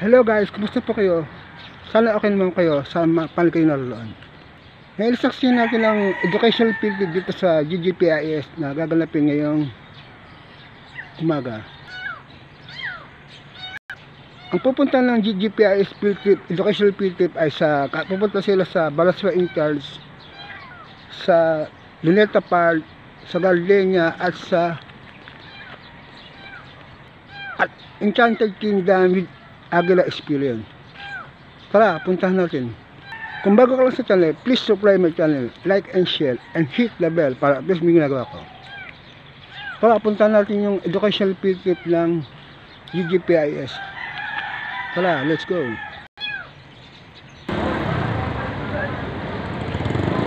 Hello guys, kumusta po kayo? Sana okay naman kayo sa paano kayo naroon. Ngayon saksiyan natin ang educational field dito sa GGPIS na gaganapin ngayong umaga. Ang pupunta ng GGPIS field trip, educational field trip ay pupunta sila sa Balaswa in Charles, sa Luneta Park, sa Gardenia at sa Enchanted Kingdom with Agila Experience. Tara, puntahan natin. Kung bago ka lang sa channel, please subscribe my channel, like and share, and hit the bell para updates may ginagawa ko. Tara, puntahan natin yung educational field trip ng GGPIS. Tara, let's go.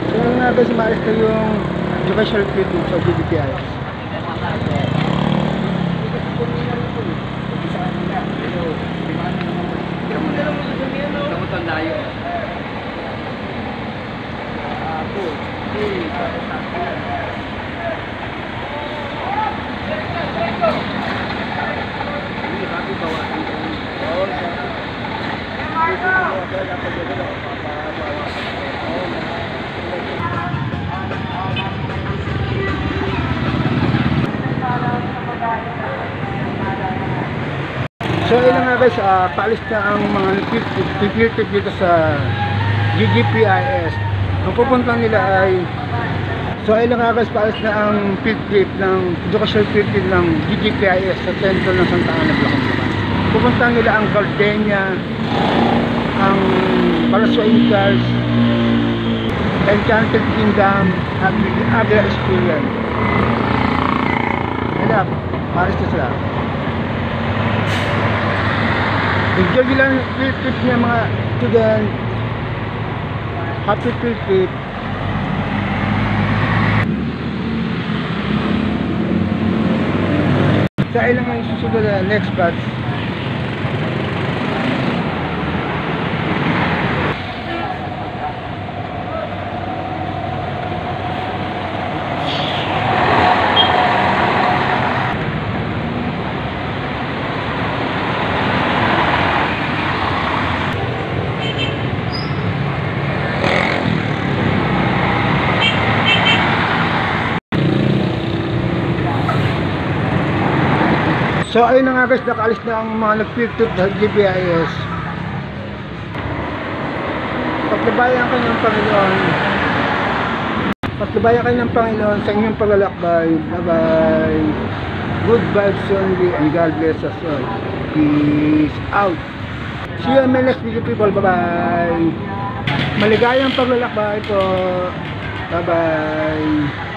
So nga guys, maalis na yung educational field trip sa GGPIS. So yun nga guys, paalis na ang mga field trip dito sa GGPIS. Ang pupunta nila ay, so ayun nga guys, paalis na ang field trip ng educational field trip ng GGPIS sa sentro ng Santa Ana, Bulacan. Pupunta nila ang Gardenia, ang Balaswa in Charles, Enchanted Kingdom at Agila Experience. Ayun, paalis na sila. Enjoy lang field trip niya mga student. Happy field trip. Sa ilang ang susunod na next batch. So ayun na nga guys, nakaalis na ang mga nag-field trip sa GGPIS. Paglabayan kayo ng Panginoon. Paglabayan kayo ng Panginoon sa inyong paglalakbay. Bye bye. Good vibes only and God bless us all. Peace out. See you in my next video people. Bye bye. Maligayang paglalakbay po. Bye bye.